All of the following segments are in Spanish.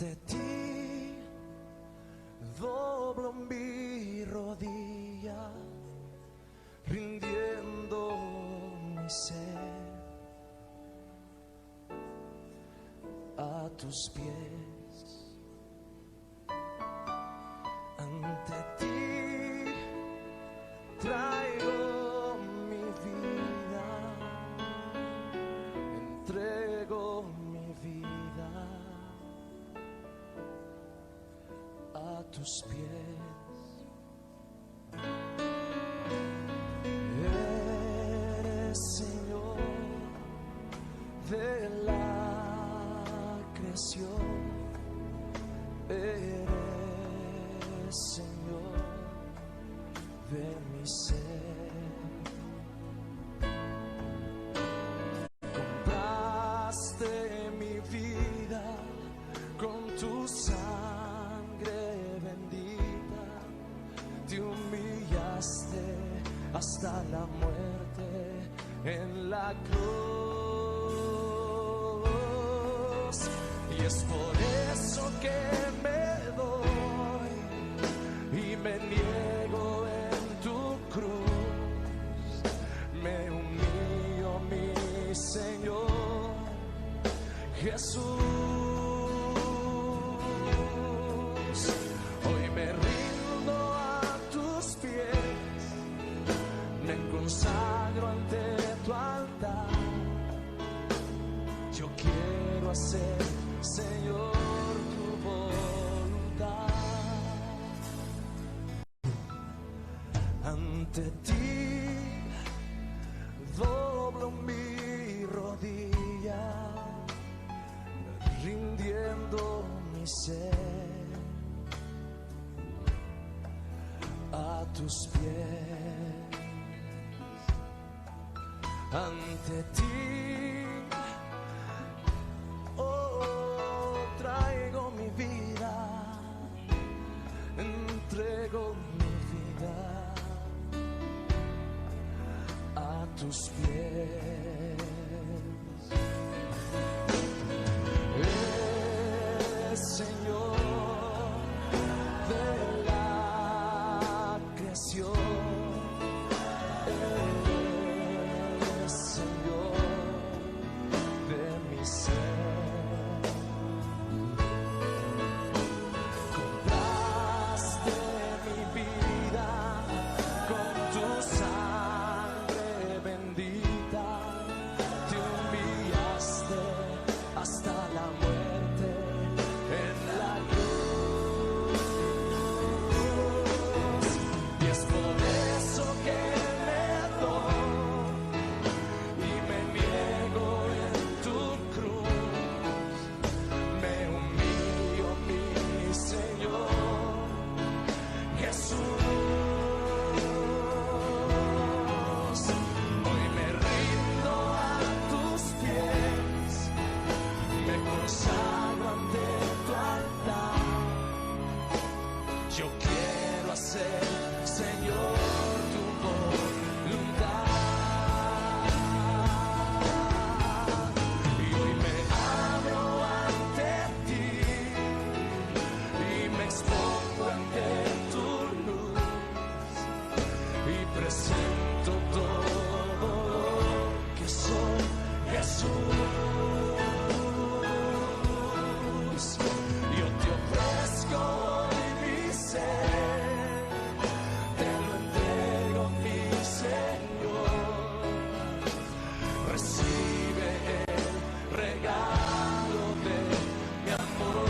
Ante ti doblo mi rodilla, rindiendo mi ser a tus pies. Ante ti traigo mi vida, entrego mi vida a tus pies. Eres Señor de la creación, eres Señor de mi ser. Compraste mi vida con tu sangre bendita, te humillaste hasta la muerte en la cruz. Y es por eso que me doy y me niego en tu cruz. Me humillo, mi Señor Jesús. Hoy me rindo a tus pies, me consagro ante tu altar. Yo quiero hacer, Señor, tu voluntad. Ante ti doblo mi rodilla, rindiendo mi ser a tus pies. Ante ti, oh, traigo mi vida, entrego mi vida a tus pies. Eres Señor de la creación, eres Señor de mi ser. Compraste mi vida con tu sangre bendita, te humillaste hasta la muerte en la cruz. Y es por eso que me doy y me niego en tu cruz. Me humillo, mi Señor Jesús. Hoy me rindo a tus pies, me consagro ante tu altar. Yo quiero hacer, Señor, tu voluntad. Y hoy me abro ante ti y me expongo ante tu luz y presento todo lo que soy, Jesús. Yo te ofrezco hoy mi ser, te lo entrego, mi Señor. Recibe el regalo de mi amor.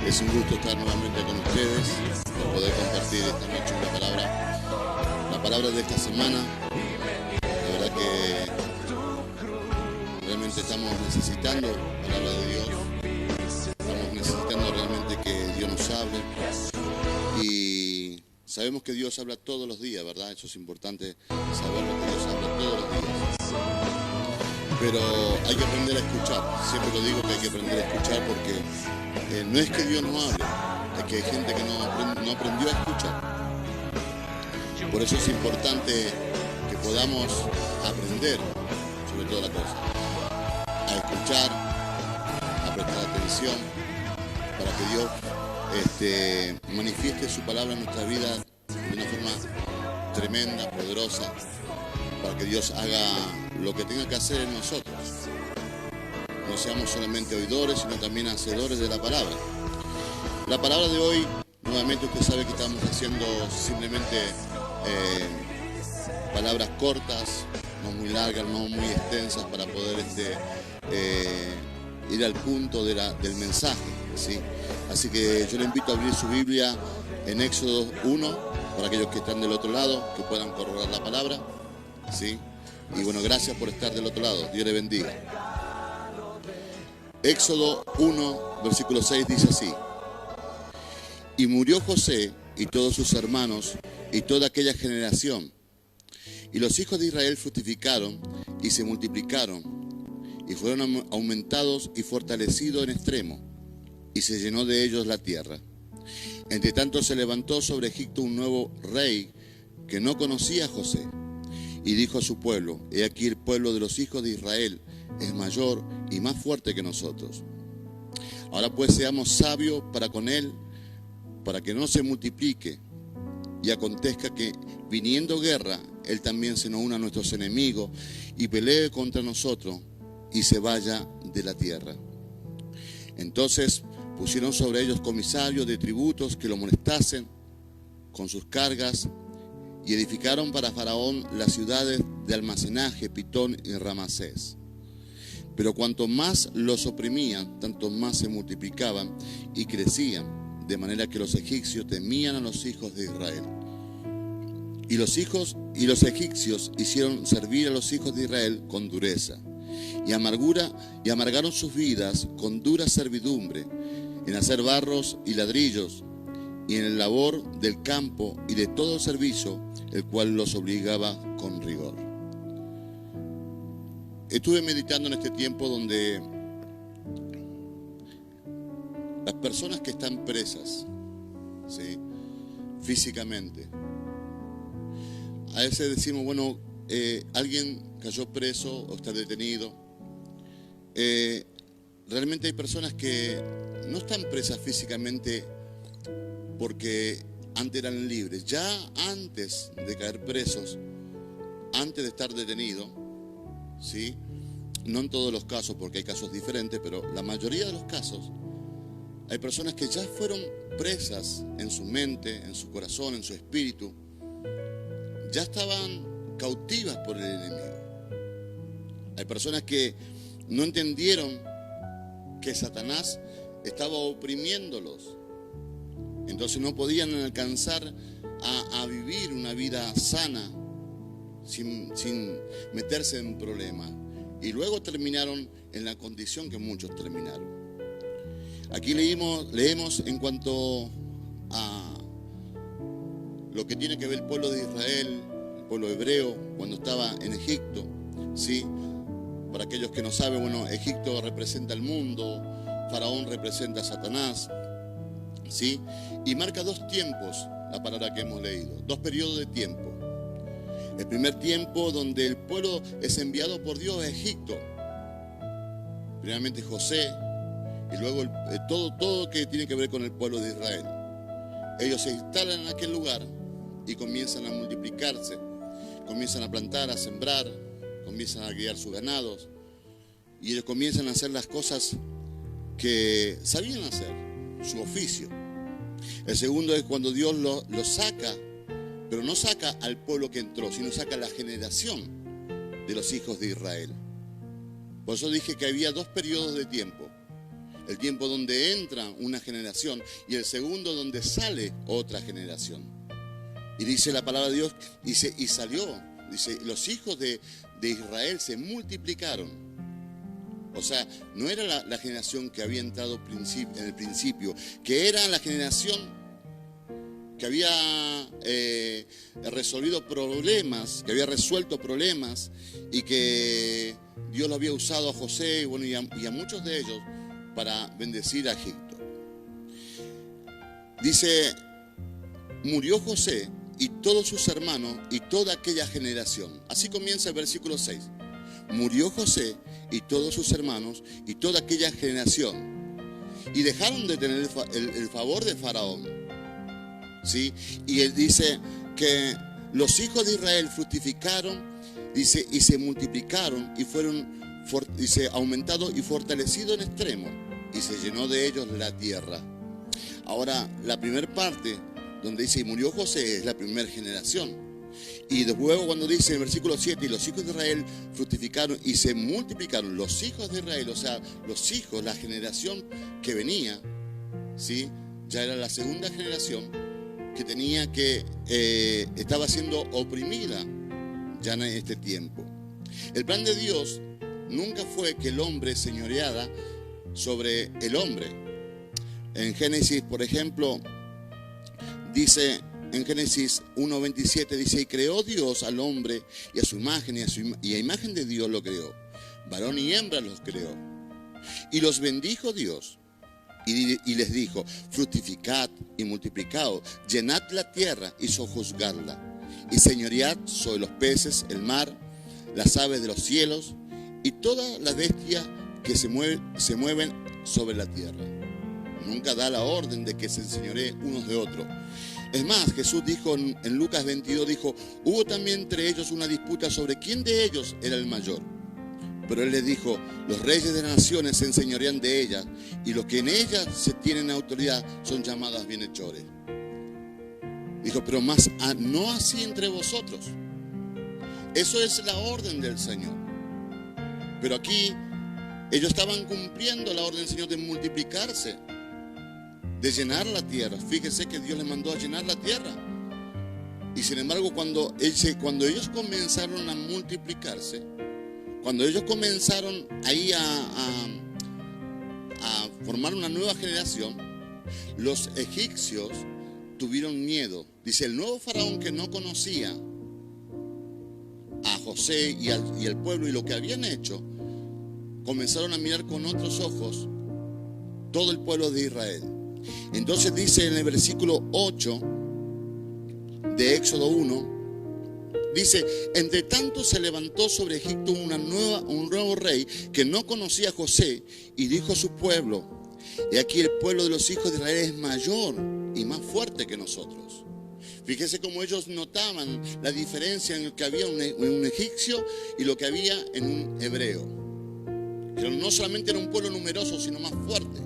Es un gusto estar nuevamente con ustedes. de poder compartir esta noche la palabra de esta semana. La verdad que realmente estamos necesitando palabra de Dios, estamos necesitando realmente que Dios nos hable, y sabemos que Dios habla todos los días, ¿verdad? Eso es importante, saber lo que Dios habla todos los días. Pero hay que aprender a escuchar. Siempre lo digo, que hay que aprender a escuchar, porque no es que Dios no hable, es que hay gente que no aprendió a escuchar. Por eso es importante que podamos aprender, sobre toda la cosa, a escuchar, a prestar atención, para que Dios manifieste su palabra en nuestra vida de una forma tremenda, poderosa, para que Dios haga lo que tenga que hacer en nosotros. No seamos solamente oidores, sino también hacedores de la palabra. La palabra de hoy, nuevamente usted sabe que estamos haciendo simplemente palabras cortas, no muy largas, no muy extensas, para poder ir al punto del mensaje, ¿sí? Así que yo le invito a abrir su Biblia en Éxodo 1, para aquellos que están del otro lado, que puedan corroborar la palabra, ¿sí? Y bueno, gracias por estar del otro lado. Dios le bendiga. Éxodo 1, versículo 6 dice así: y murió José y todos sus hermanos y toda aquella generación, y los hijos de Israel fructificaron y se multiplicaron, y fueron aumentados y fortalecidos en extremo, y se llenó de ellos la tierra. Entre tanto se levantó sobre Egipto un nuevo rey que no conocía a José, y dijo a su pueblo: he aquí el pueblo de los hijos de Israel es mayor y más fuerte que nosotros. Ahora pues seamos sabios para con él, para que no se multiplique, y acontezca que, viniendo guerra, él también se nos una a nuestros enemigos y pelee contra nosotros y se vaya de la tierra. Entonces pusieron sobre ellos comisarios de tributos que lo molestasen con sus cargas, y edificaron para Faraón las ciudades de almacenaje, Pitón y Ramasés. Pero cuanto más los oprimían, tanto más se multiplicaban y crecían, de manera que los egipcios temían a los hijos de Israel. Y los egipcios hicieron servir a los hijos de Israel con dureza y amargaron sus vidas con dura servidumbre, en hacer barros y ladrillos, y en el labor del campo y de todo servicio, el cual los obligaba con rigor. Estuve meditando en este tiempo donde las personas que están presas, ¿sí?, físicamente, a veces decimos, bueno, alguien cayó preso o está detenido. Realmente hay personas que no están presas físicamente porque antes eran libres. Ya antes de caer presos, antes de estar detenidos, ¿sí?, no en todos los casos, porque hay casos diferentes, pero la mayoría de los casos, hay personas que ya fueron presas en su mente, en su corazón, en su espíritu, ya estaban cautivas por el enemigo. Hay personas que no entendieron que Satanás estaba oprimiéndolos, entonces no podían alcanzar a vivir una vida sana sin meterse en problemas, y luego terminaron en la condición que muchos terminaron. Aquí leemos en cuanto a lo que tiene que ver el pueblo de Israel, el pueblo hebreo, cuando estaba en Egipto, ¿sí? Para aquellos que no saben, bueno, Egipto representa el mundo, Faraón representa a Satanás, ¿sí? Y marca dos tiempos la palabra que hemos leído, dos periodos de tiempo. El primer tiempo, donde el pueblo es enviado por Dios a Egipto, primeramente José, y luego todo que tiene que ver con el pueblo de Israel. Ellos se instalan en aquel lugar y comienzan a multiplicarse, comienzan a plantar, a sembrar, comienzan a criar sus ganados, y ellos comienzan a hacer las cosas que sabían hacer, su oficio. El segundo es cuando Dios lo saca, pero no saca al pueblo que entró, sino saca a la generación de los hijos de Israel. Por eso dije que había dos periodos de tiempo. el tiempo donde entra una generación y el segundo donde sale otra generación. Y dice la palabra de Dios, dice, y salió, dice, los hijos de Israel se multiplicaron. O sea, no era la generación que había entrado en el principio, que era la generación que había resolvido problemas, que había resuelto problemas y que Dios lo había usado a José y, bueno, y a muchos de ellos para bendecir a Egipto. Dice, murió José y todos sus hermanos y toda aquella generación. Así comienza el versículo 6. Murió José y todos sus hermanos y toda aquella generación. Y dejaron de tener el favor de Faraón. ¿Sí? Y él dice que los hijos de Israel fructificaron, dice, y se multiplicaron y fueron, dice, aumentados y fortalecidos en extremo. Y se llenó de ellos la tierra. Ahora, la primera parte, donde dice, y murió José, es la primera generación. Y luego cuando dice en el versículo 7, y los hijos de Israel fructificaron y se multiplicaron, los hijos de Israel, o sea, los hijos, la generación que venía, ¿sí? Ya era la segunda generación que tenía estaba siendo oprimida ya en este tiempo. El plan de Dios nunca fue que el hombre señoreara sobre el hombre. En Génesis, por ejemplo, dice en Génesis 1:27, dice, y creó Dios al hombre y a su imagen y a imagen de Dios lo creó. Varón y hembra los creó. Y los bendijo Dios. Y les dijo, fructificad y multiplicaos, llenad la tierra y sojuzgadla, y señoread sobre los peces, el mar, las aves de los cielos, y todas las bestias que se mueven sobre la tierra. Nunca da la orden de que se enseñoree unos de otros. Es más, Jesús dijo en Lucas 22, dijo, hubo también entre ellos una disputa sobre quién de ellos era el mayor. Pero él les dijo, los reyes de las naciones se enseñorean de ellas, y los que en ellas se tienen autoridad son llamadas bienhechores. Dijo, pero más no así entre vosotros. Eso es la orden del Señor. Pero aquí ellos estaban cumpliendo la orden del Señor de multiplicarse, de llenar la tierra. Fíjese que Dios les mandó a llenar la tierra. Y sin embargo, cuando ellos comenzaron a multiplicarse, cuando ellos comenzaron ahí a formar una nueva generación, los egipcios tuvieron miedo. Dice, el nuevo faraón que no conocía a José y al pueblo y lo que habían hecho, comenzaron a mirar con otros ojos todo el pueblo de Israel. Entonces dice en el versículo 8 de Éxodo 1, dice, entre tanto se levantó sobre Egipto un nuevo rey que no conocía a José y dijo a su pueblo, he aquí el pueblo de los hijos de Israel es mayor y más fuerte que nosotros. Fíjese cómo ellos notaban la diferencia en lo que había en un egipcio y lo que había en un hebreo. Que no solamente era un pueblo numeroso, sino más fuerte.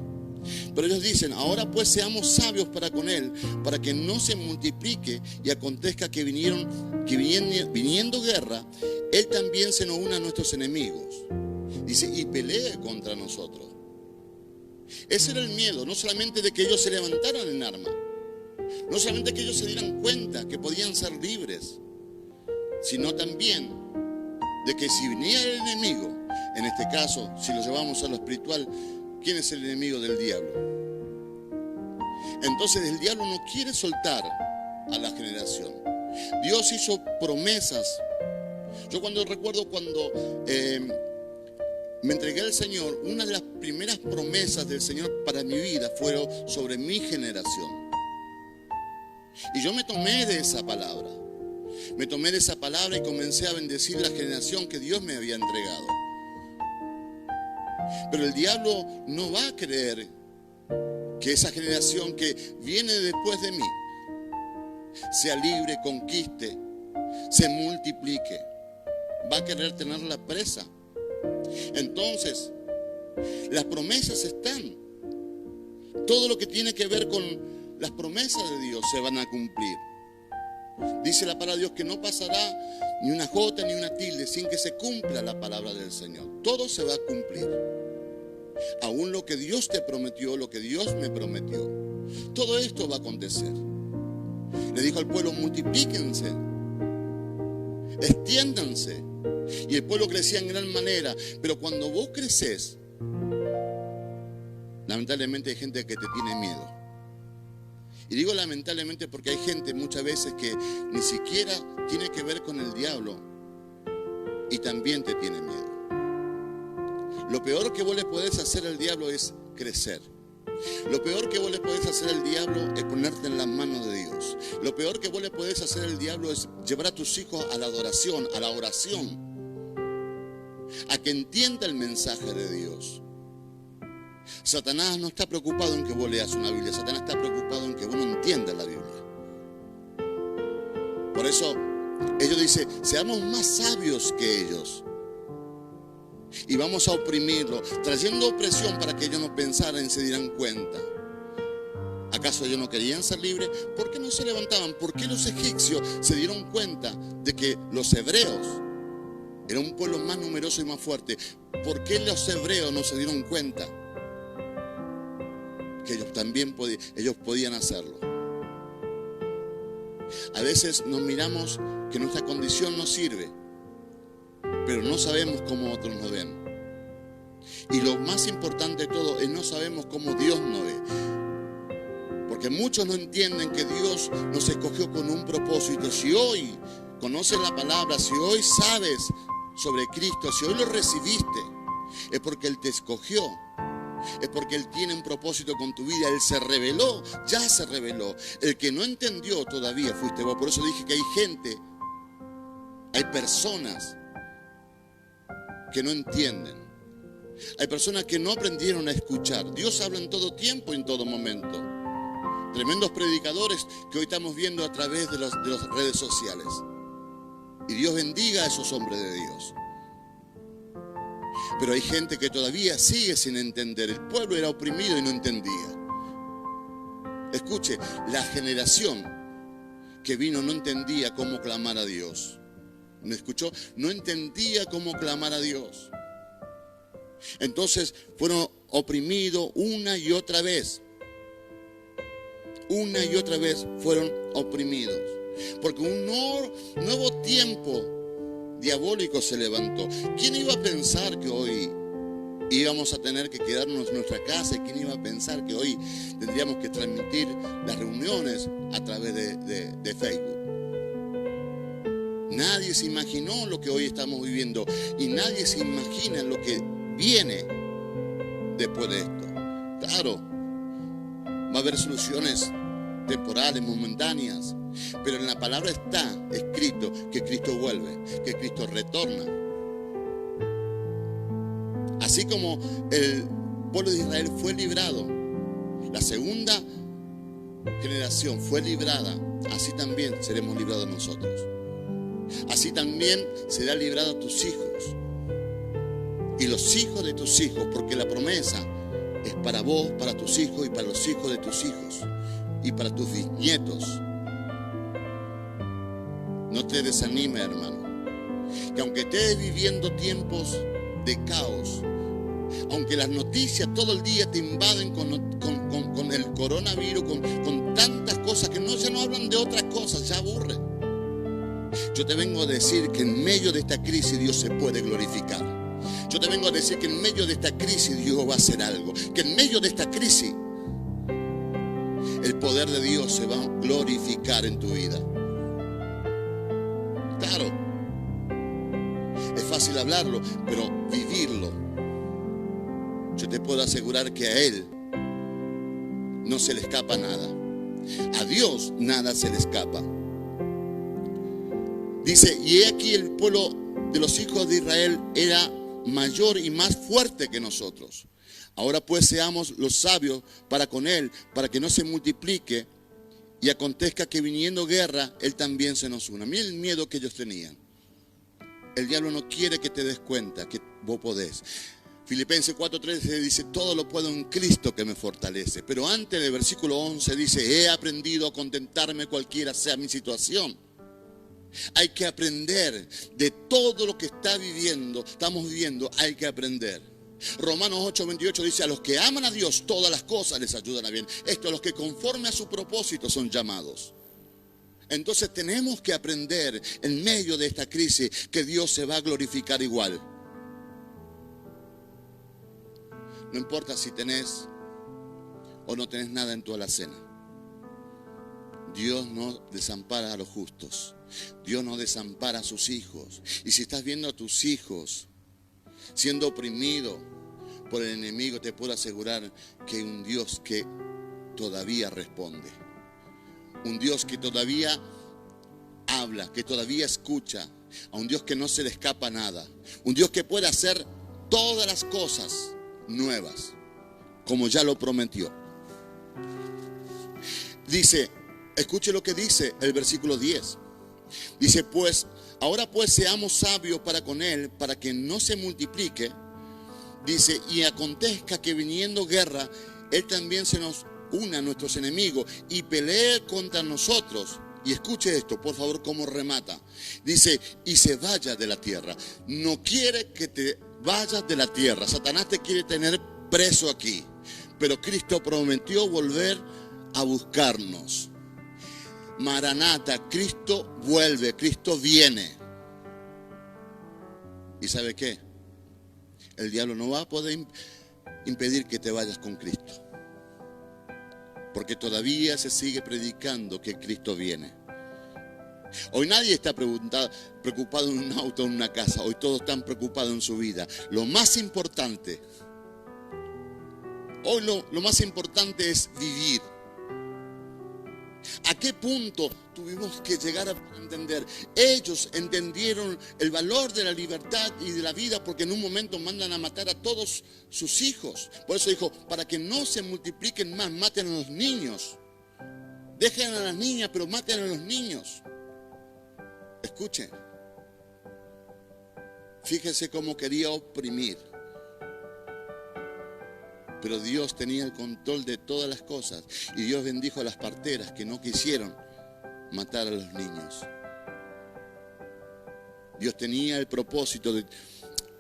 Pero ellos dicen, ahora pues seamos sabios para con él, para que no se multiplique y acontezca que viniendo guerra, él también se nos una a nuestros enemigos. Dice, y pelee contra nosotros. Ese era el miedo, no solamente de que ellos se levantaran en arma, no solamente que ellos se dieran cuenta que podían ser libres, sino también de que si venía el enemigo, en este caso, si lo llevamos a lo espiritual, ¿quién es el enemigo del diablo? Entonces el diablo no quiere soltar a la generación. Dios hizo promesas. Yo recuerdo cuando me entregué al Señor, una de las primeras promesas del Señor para mi vida fueron sobre mi generación. Y yo me tomé de esa palabra. Me tomé de esa palabra y comencé a bendecir la generación que Dios me había entregado. Pero el diablo no va a creer que esa generación que viene después de mí sea libre, conquiste, se multiplique. Va a querer tenerla presa. Entonces, las promesas están. Todo lo que tiene que ver con las promesas de Dios se van a cumplir. Dice la palabra de Dios que no pasará ni una jota ni una tilde sin que se cumpla la palabra del Señor. Todo se va a cumplir. Aún lo que Dios te prometió, lo que Dios me prometió. Todo esto va a acontecer. Le dijo al pueblo, multiplíquense, extiéndanse. Y el pueblo crecía en gran manera. Pero cuando vos creces, lamentablemente hay gente que te tiene miedo. Y digo lamentablemente porque hay gente muchas veces que ni siquiera tiene que ver con el diablo y también te tiene miedo. Lo peor que vos le podés hacer al diablo es crecer. Lo peor que vos le podés hacer al diablo es ponerte en las manos de Dios. Lo peor que vos le podés hacer al diablo es llevar a tus hijos a la adoración, a la oración, a que entienda el mensaje de Dios. Satanás no está preocupado en que vos leas una Biblia. Satanás está preocupado en que vos no entiendas la Biblia. Por eso ellos dicen, seamos más sabios que ellos. Y vamos a oprimirlo, trayendo opresión para que ellos no pensaran y se dieran cuenta. ¿Acaso ellos no querían ser libres? ¿Por qué no se levantaban? ¿Por qué los egipcios se dieron cuenta de que los hebreos eran un pueblo más numeroso y más fuerte? ¿Por qué los hebreos no se dieron cuenta que ellos también podían hacerlo? A veces nos miramos que nuestra condición no sirve, pero no sabemos cómo otros nos ven. Y lo más importante de todo es no sabemos cómo Dios nos ve. Porque muchos no entienden que Dios nos escogió con un propósito. Si hoy conoces la palabra, si hoy sabes sobre Cristo, si hoy lo recibiste, es porque Él te escogió. Es porque Él tiene un propósito con tu vida. Él se reveló, ya se reveló. El que no entendió todavía fuiste vos. Por eso dije que hay gente, hay personas que no entienden. Hay personas que no aprendieron a escuchar. Dios habla en todo tiempo y en todo momento. Tremendos predicadores que hoy estamos viendo a través de las redes sociales. Y Dios bendiga a esos hombres de Dios. Pero hay gente que todavía sigue sin entender. El pueblo era oprimido y no entendía. Escuche, la generación que vino no entendía cómo clamar a Dios. ¿Me escuchó? No entendía cómo clamar a Dios. Entonces fueron oprimidos una y otra vez. Una y otra vez fueron oprimidos. Porque un nuevo tiempo diabólico se levantó. ¿Quién iba a pensar que hoy íbamos a tener que quedarnos en nuestra casa? ¿Quién iba a pensar que hoy tendríamos que transmitir las reuniones a través de Facebook? Nadie se imaginó lo que hoy estamos viviendo y nadie se imagina lo que viene después de esto. Claro, va a haber soluciones temporales, momentáneas, pero en la palabra está escrito que Cristo vuelve, que Cristo retorna. Así como el pueblo de Israel fue librado, la segunda generación fue librada, así también seremos librados nosotros. Así también será librado tus hijos y los hijos de tus hijos, porque la promesa es para vos, para tus hijos y para los hijos de tus hijos y para tus bisnietos. No te desanimes, hermano, que aunque estés viviendo tiempos de caos, aunque las noticias todo el día te invaden con el coronavirus, con tantas cosas que ya no hablan de otras cosas, ya aburren. Yo te vengo a decir que en medio de esta crisis Dios se puede glorificar. Yo te vengo a decir que en medio de esta crisis Dios va a hacer algo. Que en medio de esta crisis el poder de Dios se va a glorificar en tu vida. Claro, es fácil hablarlo, pero vivirlo. Yo te puedo asegurar que a Él no se le escapa nada. A Dios nada se le escapa. Dice, y he aquí el pueblo de los hijos de Israel era mayor y más fuerte que nosotros. Ahora pues seamos los sabios para con él, para que no se multiplique y acontezca que viniendo guerra, él también se nos una. Mira el miedo que ellos tenían. El diablo no quiere que te des cuenta que vos podés. Filipenses 4:13 dice, todo lo puedo en Cristo que me fortalece. Pero antes del versículo 11 dice, he aprendido a contentarme cualquiera sea mi situación. Hay que aprender de todo lo que estamos viviendo, hay que aprender. Romanos 8:28 dice: a los que aman a Dios, todas las cosas les ayudan a bien. Esto, a los que conforme a su propósito son llamados. Entonces tenemos que aprender en medio de esta crisis que Dios se va a glorificar igual. No importa si tenés o no tenés nada en tu alacena. Dios no desampara a los justos. Dios no desampara a sus hijos. Y si estás viendo a tus hijos siendo oprimido por el enemigo, te puedo asegurar que hay un Dios que todavía responde. Un Dios que todavía habla, que todavía escucha. A un Dios que no se le escapa nada. Un Dios que puede hacer todas las cosas nuevas, como ya lo prometió. Dice, escuche lo que dice el versículo 10. Dice, ahora pues seamos sabios para con él, para que no se multiplique. Dice, y acontezca que viniendo guerra, él también se nos una a nuestros enemigos y pelee contra nosotros. Y escuche esto, por favor, cómo remata. Dice, y se vaya de la tierra. No quiere que te vayas de la tierra. Satanás te quiere tener preso aquí. Pero Cristo prometió volver a buscarnos. Maranata, Cristo vuelve, Cristo viene. ¿Y sabe qué? El diablo no va a poder impedir que te vayas con Cristo. Porque todavía se sigue predicando que Cristo viene. Hoy nadie está preocupado en un auto o en una casa. Hoy todos están preocupados en su vida. Lo más importante, hoy lo más importante es vivir. ¿A qué punto tuvimos que llegar a entender? Ellos entendieron el valor de la libertad y de la vida, porque en un momento mandan a matar a todos sus hijos. Por eso dijo, para que no se multipliquen más, maten a los niños. Dejen a las niñas, pero maten a los niños. Escuchen. Fíjense cómo quería oprimir. Pero Dios tenía el control de todas las cosas. Y Dios bendijo a las parteras que no quisieron matar a los niños. Dios tenía el propósito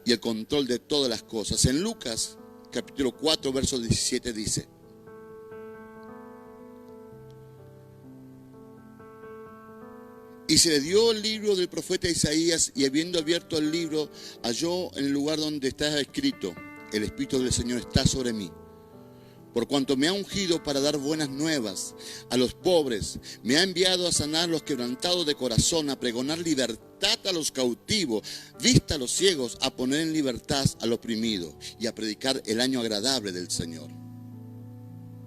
y el control de todas las cosas. En Lucas, capítulo 4, verso 17 dice: y se le dio el libro del profeta Isaías, y habiendo abierto el libro, halló en el lugar donde está escrito: el Espíritu del Señor está sobre mí, por cuanto me ha ungido para dar buenas nuevas a los pobres, me ha enviado a sanar a los quebrantados de corazón, a pregonar libertad a los cautivos, vista a los ciegos, a poner en libertad al oprimido y a predicar el año agradable del Señor.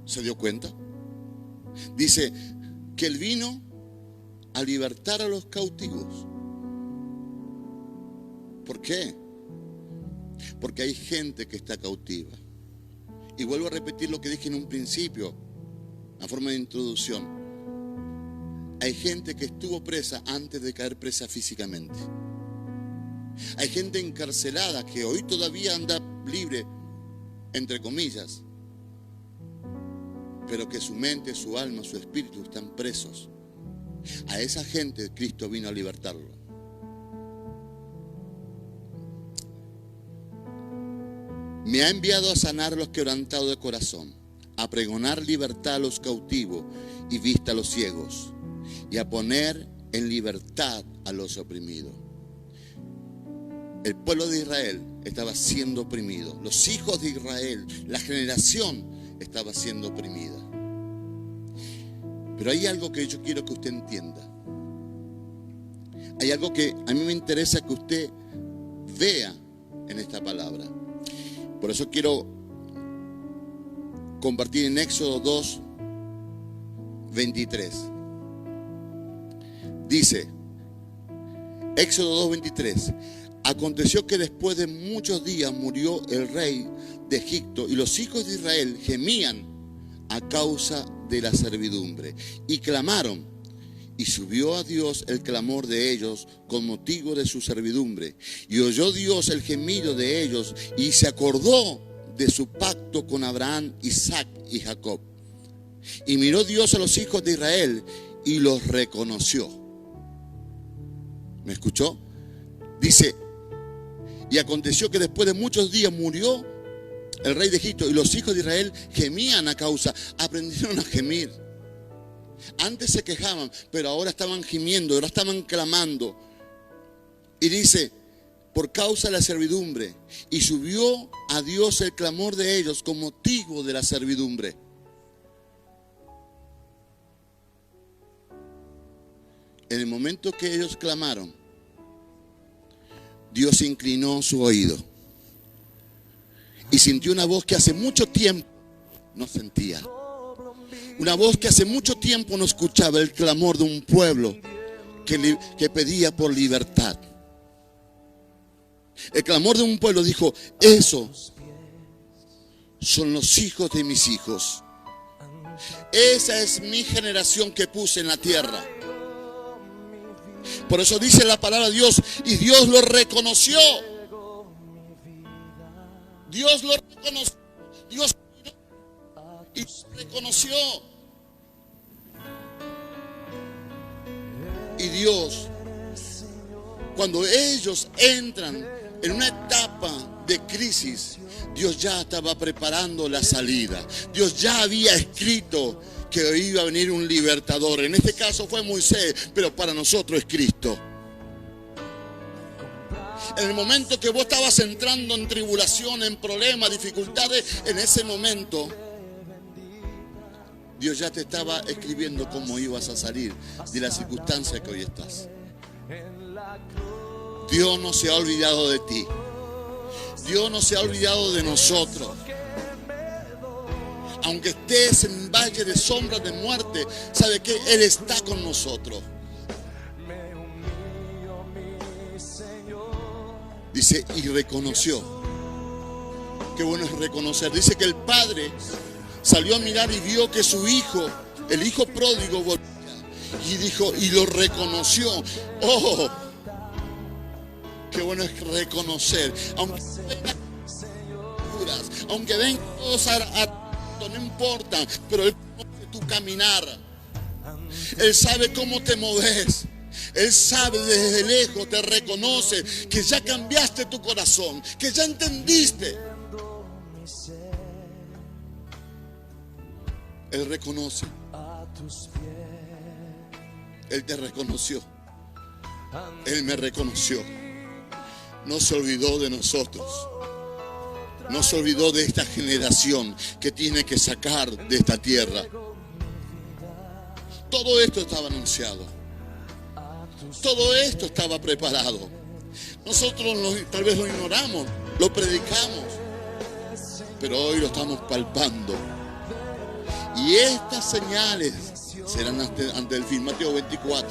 ¿Se dio cuenta? Dice que Él vino a libertar a los cautivos. ¿Por qué? Porque hay gente que está cautiva. Y vuelvo a repetir lo que dije en un principio, a forma de introducción. Hay gente que estuvo presa antes de caer presa físicamente. Hay gente encarcelada que hoy todavía anda libre, entre comillas, pero que su mente, su alma, su espíritu están presos. A esa gente Cristo vino a libertarlo. Me ha enviado a sanar a los quebrantados de corazón, a pregonar libertad a los cautivos y vista a los ciegos, y a poner en libertad a los oprimidos. El pueblo de Israel estaba siendo oprimido. Los hijos de Israel, la generación, estaba siendo oprimida. Pero hay algo que yo quiero que usted entienda. Hay algo que a mí me interesa que usted vea en esta palabra. Por eso quiero compartir en Éxodo 2, 23. Dice, Éxodo 2, 23. Aconteció que después de muchos días murió el rey de Egipto, y los hijos de Israel gemían a causa de la servidumbre, y clamaron, y subió a Dios el clamor de ellos con motivo de su servidumbre, y oyó Dios el gemido de ellos, y se acordó de su pacto con Abraham, Isaac y Jacob. Y miró Dios a los hijos de Israel y los reconoció. ¿Me escuchó? Dice, y aconteció que después de muchos días murió el rey de Egipto, y los hijos de Israel gemían a causa, aprendieron a gemir. Antes se quejaban, pero ahora estaban gimiendo, ahora estaban clamando. Y dice, por causa de la servidumbre, y subió a Dios el clamor de ellos con motivo de la servidumbre. En el momento que ellos clamaron, Dios inclinó su oído y sintió una voz que hace mucho tiempo no sentía. Una voz que hace mucho tiempo no escuchaba, el clamor de un pueblo que pedía por libertad. El clamor de un pueblo dijo, esos son los hijos de mis hijos. Esa es mi generación que puse en la tierra. Por eso dice la palabra de Dios, y Dios lo reconoció. Dios lo reconoció. Dios y reconoció. Y Dios, cuando ellos entran en una etapa de crisis, Dios ya estaba preparando la salida. Dios ya había escrito que iba a venir un libertador. En este caso fue Moisés, pero para nosotros es Cristo. En el momento que vos estabas entrando en tribulación, en problemas, dificultades, en ese momento Dios ya te estaba escribiendo cómo ibas a salir de la circunstancia que hoy estás. Dios no se ha olvidado de ti. Dios no se ha olvidado de nosotros. Aunque estés en valle de sombras de muerte, sabe que Él está con nosotros. Dice, y reconoció. Qué bueno es reconocer. Dice que el padre salió a mirar y vio que su hijo, el hijo pródigo, volvía. Y dijo, y lo reconoció. Oh, qué bueno es reconocer. Aunque vengan todos no importa, pero Él conoce tu caminar. Él sabe cómo te moves. Él sabe desde lejos, te reconoce que ya cambiaste tu corazón, que ya entendiste. Él reconoce. Él te reconoció. Él me reconoció. No se olvidó de nosotros. No se olvidó de esta generación que tiene que sacar de esta tierra. Todo esto estaba anunciado. Todo esto estaba preparado. Nosotros tal vez lo ignoramos, lo predicamos, pero hoy lo estamos palpando. Y estas señales serán ante el fin, Mateo 24,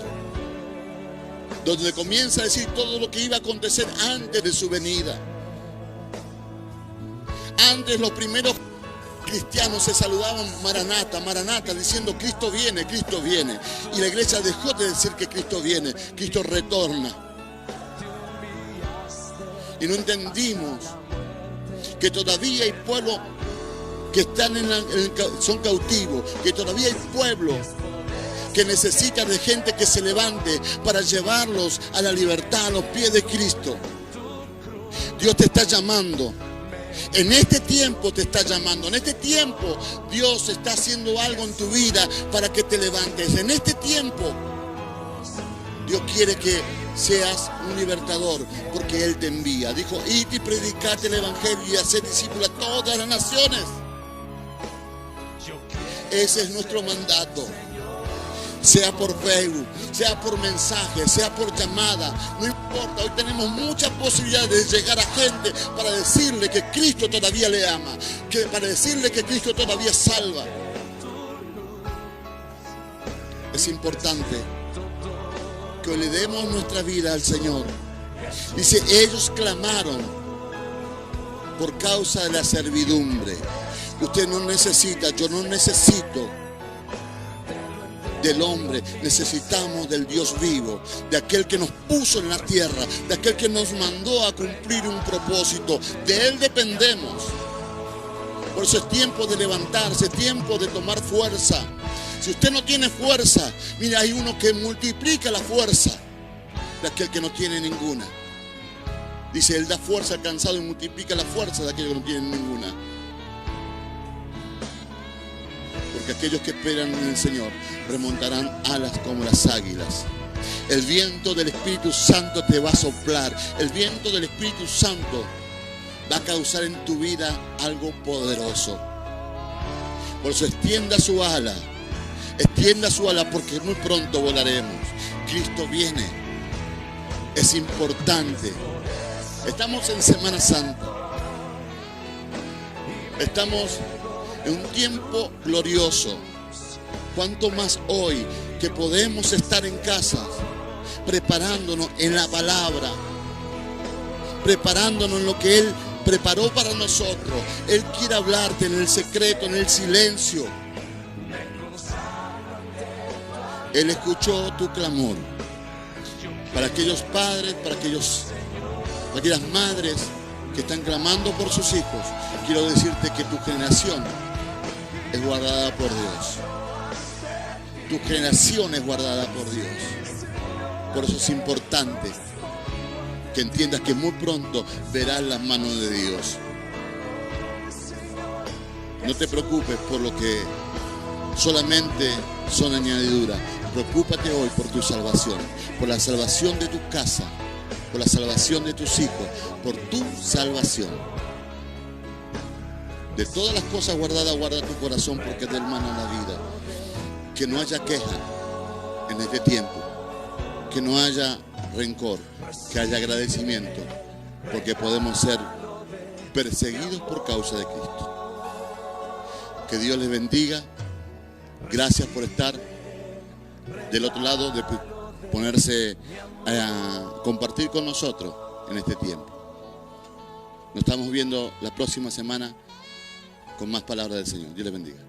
donde comienza a decir todo lo que iba a acontecer antes de su venida. Antes los primeros cristianos se saludaban Maranata, Maranata, diciendo Cristo viene, Cristo viene. Y la iglesia dejó de decir que Cristo viene, Cristo retorna. Y no entendimos que todavía hay pueblos que están son cautivos, que todavía hay pueblos que necesitan de gente que se levante para llevarlos a la libertad, a los pies de Cristo. Dios te está llamando. En este tiempo te está llamando. En este tiempo Dios está haciendo algo en tu vida para que te levantes. En este tiempo Dios quiere que seas un libertador porque Él te envía. Dijo, id y predicad el evangelio y haced discípulos a todas las naciones. Ese es nuestro mandato. Sea por Facebook, sea por mensaje, sea por llamada, no importa. Hoy tenemos muchas posibilidades de llegar a gente para decirle que Cristo todavía le ama, para decirle que Cristo todavía salva. Es importante que le demos nuestra vida al Señor. Dice, ellos clamaron por causa de la servidumbre. Usted no necesita, yo no necesito del hombre, necesitamos del Dios vivo, de aquel que nos puso en la tierra, de aquel que nos mandó a cumplir un propósito. De Él dependemos. Por eso es tiempo de levantarse, es tiempo de tomar fuerza. Si usted no tiene fuerza, mire, hay uno que multiplica la fuerza de aquel que no tiene ninguna. Dice, Él da fuerza al cansado y multiplica la fuerza de aquel que no tiene ninguna. porque aquellos que esperan en el Señor remontarán alas como las águilas. El viento del Espíritu Santo te va a soplar. El viento del Espíritu Santo va a causar en tu vida algo poderoso. Por eso extienda su ala porque muy pronto volaremos. Cristo viene. Es importante. Estamos en Semana Santa. Estamos en un tiempo glorioso. Cuanto más hoy que podemos estar en casa, preparándonos en la palabra, preparándonos en lo que Él preparó para nosotros. Él quiere hablarte en el secreto, en el silencio. Él escuchó tu clamor. Para aquellos padres, para aquellas madres que están clamando por sus hijos, quiero decirte que tu generación es guardada por Dios. Tu generación es guardada por Dios. Por eso es importante que entiendas que muy pronto verás las manos de Dios. No te preocupes por lo que solamente son añadiduras. Preocúpate hoy por tu salvación, por la salvación de tu casa, por la salvación de tus hijos, por tu salvación. De todas las cosas guardadas, guarda tu corazón porque es del hermano la vida. Que no haya queja en este tiempo, que no haya rencor, que haya agradecimiento, porque podemos ser perseguidos por causa de Cristo. Que Dios les bendiga. Gracias por estar del otro lado, de ponerse a compartir con nosotros en este tiempo. Nos estamos viendo la próxima semana con más palabras del Señor. Dios les bendiga.